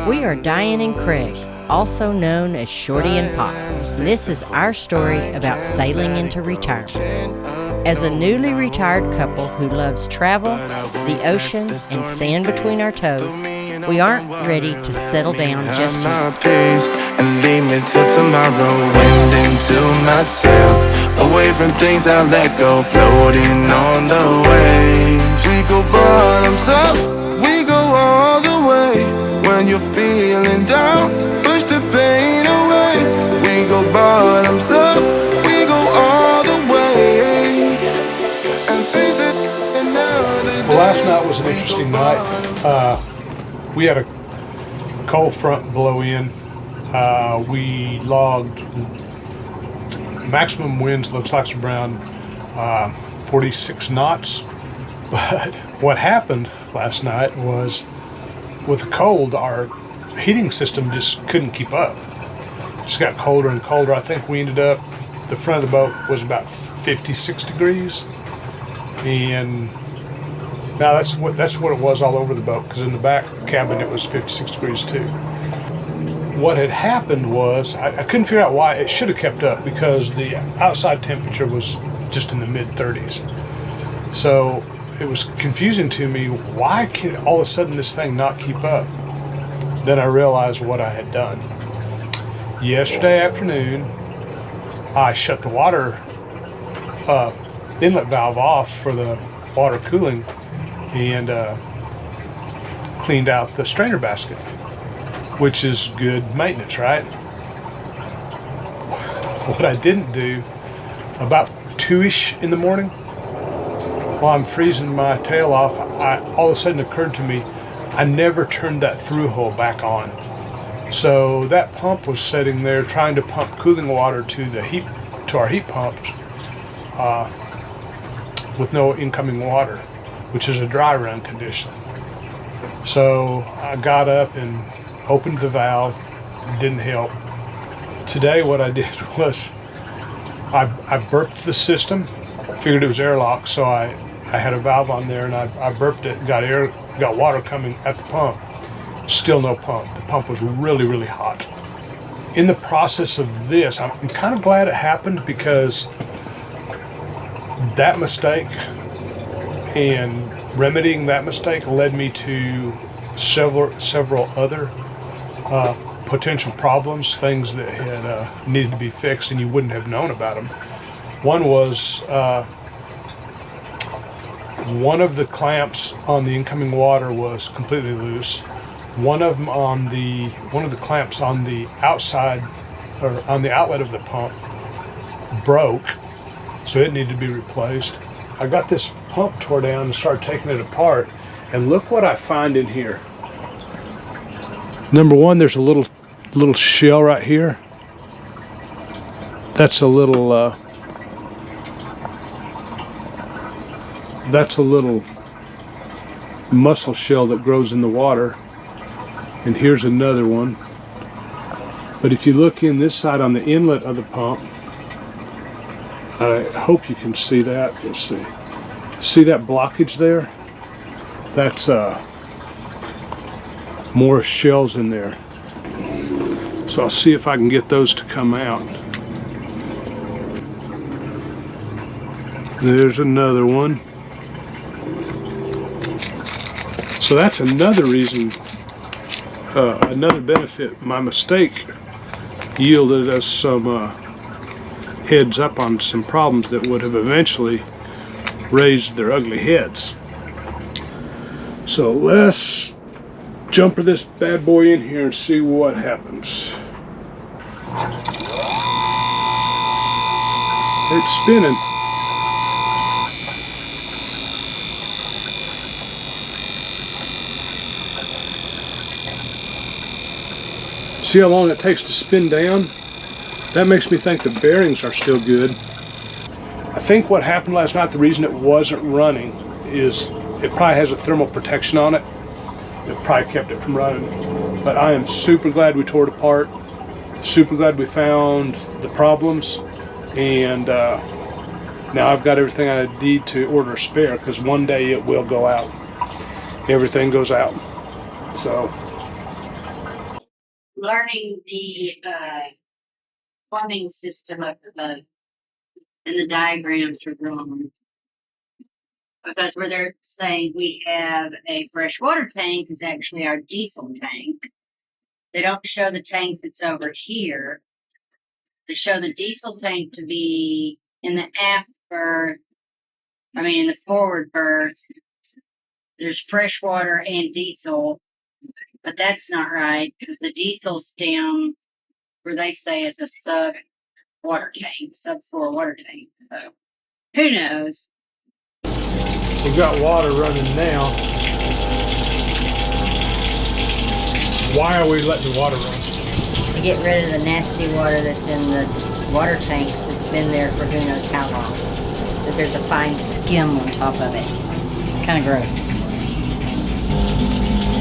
We are Diane and Craig, also known as Shorty and Pop, and this is our story about sailing into retirement. As a newly retired couple who loves travel, the ocean, and sand between our toes, we aren't ready to settle down just yet. And leave me till tomorrow, wind into my sail, away from things I let go, floating on the waves. We go bottoms up, we go all the way. When you're feeling down, push the pain away. We go bottoms up, we go all the way. And face that another day. Well, last night was an interesting night. We had a cold front blow in. We logged maximum winds, looks like around 46 knots. But what happened last night was, with the cold, our heating system just couldn't keep up. It just got colder and colder. I think we ended up, the front of the boat was about 56 degrees. And now that's what it was all over the boat, because in the back cabin it was 56 degrees too. What had happened was, I couldn't figure out why it should have kept up, because the outside temperature was just in the mid-30s. So it was confusing to me, why can all of a sudden this thing not keep up? Then I realized what I had done. Yesterday afternoon, I shut the water inlet valve off for the water cooling and cleaned out the strainer basket, which is good maintenance, right? What I didn't do, about 2-ish in the morning, while I'm freezing my tail off, all of a sudden occurred to me, I never turned that through hole back on. So that pump was sitting there trying to pump cooling water to our heat pump with no incoming water, which is a dry run condition. So I got up and opened the valve. It didn't help. Today what I did was I burped the system, figured it was airlock, so I had a valve on there and I burped it, got water coming at the pump. Still no pump. The pump was really, really hot. In the process of this, I'm kind of glad it happened, because that mistake and remedying that mistake led me to several other potential problems, things that had needed to be fixed and you wouldn't have known about them. One was one of the clamps on the incoming water was completely loose. One of the clamps on the outside, or on the outlet of the pump, broke, so it needed to be replaced. I got this pump tore down and started taking it apart, and look what I find in here. Number one, there's a little shell right here. That's a little mussel shell that grows in the water, and here's another one. But if you look in this side on the inlet of the pump, I hope you can see that. Let's see that blockage there? That's more shells in there. So I'll see if I can get those to come out. There's another one. So that's another reason, another benefit. My mistake yielded us some heads up on some problems that would have eventually raised their ugly heads. So let's jumper this bad boy in here and see what happens. It's spinning. See how long it takes to spin down? That makes me think the bearings are still good. I think what happened last night, the reason it wasn't running, is it probably has a thermal protection on it. It probably kept it from running. But I am super glad we tore it apart. Super glad we found the problems. And now I've got everything I need to order a spare, because one day it will go out. Everything goes out. So Learning the plumbing system of the boat and the diagrams are wrong. Because where they're saying we have a freshwater tank is actually our diesel tank. They don't show the tank that's over here. They show the diesel tank to be in the aft berth. In the forward berth. There's freshwater and diesel, but that's not right because the diesel's down where they say it's a sub water tank, subfloor water tank. So who knows? we've got water running now. Why are we letting the water run? To get rid of the nasty water that's in the water tank that's been there for who knows how long. But there's a fine skim on top of it. Kind of gross.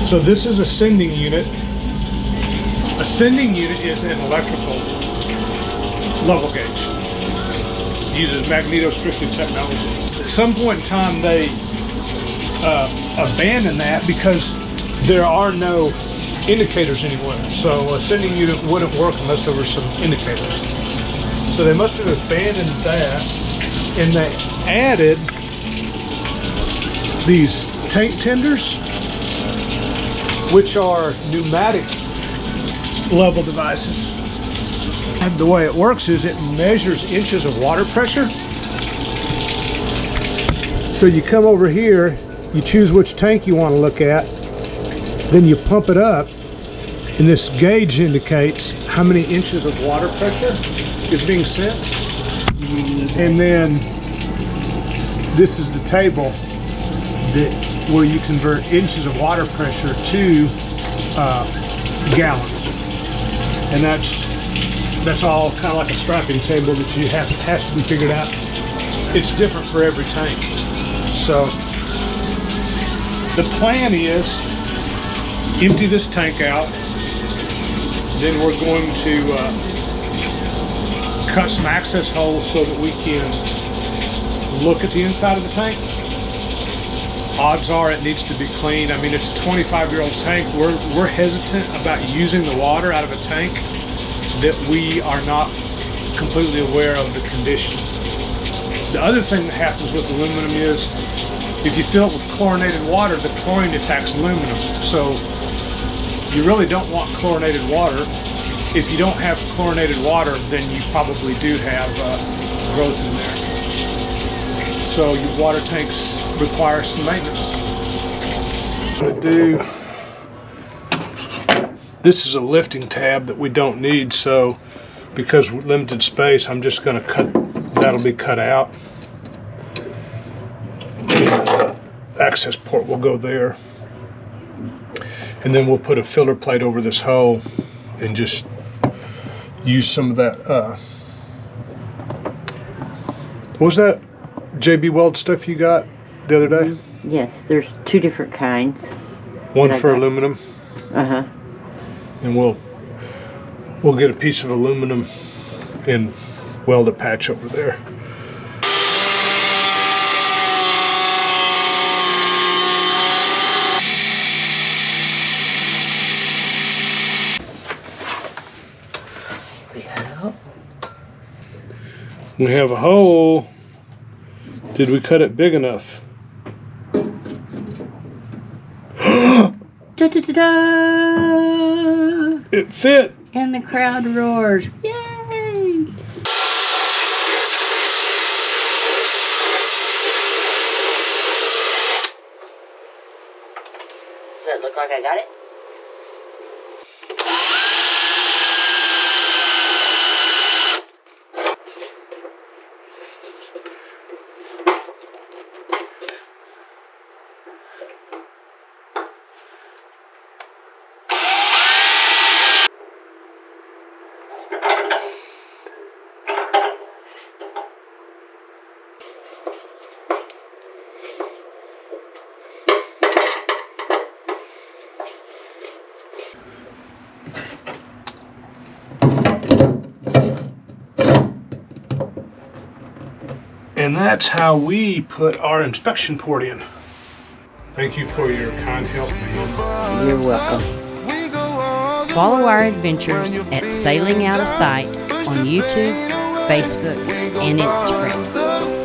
So this is a sending unit. A sending unit is an electrical level gauge. It uses magnetostrictive technology. At some point in time, they abandoned that because there are no indicators anywhere. So a sending unit wouldn't work unless there were some indicators. So they must have abandoned that, and they added these tank tenders, which are pneumatic level devices. And the way it works is it measures inches of water pressure. So you come over here, you choose which tank you want to look at, then you pump it up, and this gauge indicates how many inches of water pressure is being sensed. And then this is the table where you convert inches of water pressure to gallons. And that's all kind of like a strapping table that has to be figured out. It's different for every tank. So the plan is empty this tank out. Then we're going to cut some access holes so that we can look at the inside of the tank. Odds are it needs to be cleaned. It's a 25-year-old tank. We're hesitant about using the water out of a tank that we are not completely aware of the condition. The other thing that happens with aluminum is if you fill it with chlorinated water, the chlorine attacks aluminum. So you really don't want chlorinated water. If you don't have chlorinated water, then you probably do have growth in there. So your water tanks require some maintenance. I'm gonna do, this is a lifting tab that we don't need, so because we're limited space, I'm just gonna that'll be cut out. The access port will go there. And then we'll put a filler plate over this hole and just use some of that, what was that JB Weld stuff you got the other day? Yes, there's two different kinds. One for aluminum. Uh-huh. And we'll get a piece of aluminum and weld a patch over there. We have a hole. Did we cut it big enough? Da-da-da-da! It fit. And the crowd roars. Yay! Does it look like I got it? And that's how we put our inspection port in. Thank you for your kind help, man. You're welcome. Follow our adventures at Sailing Out of Sight on YouTube, Facebook, and Instagram.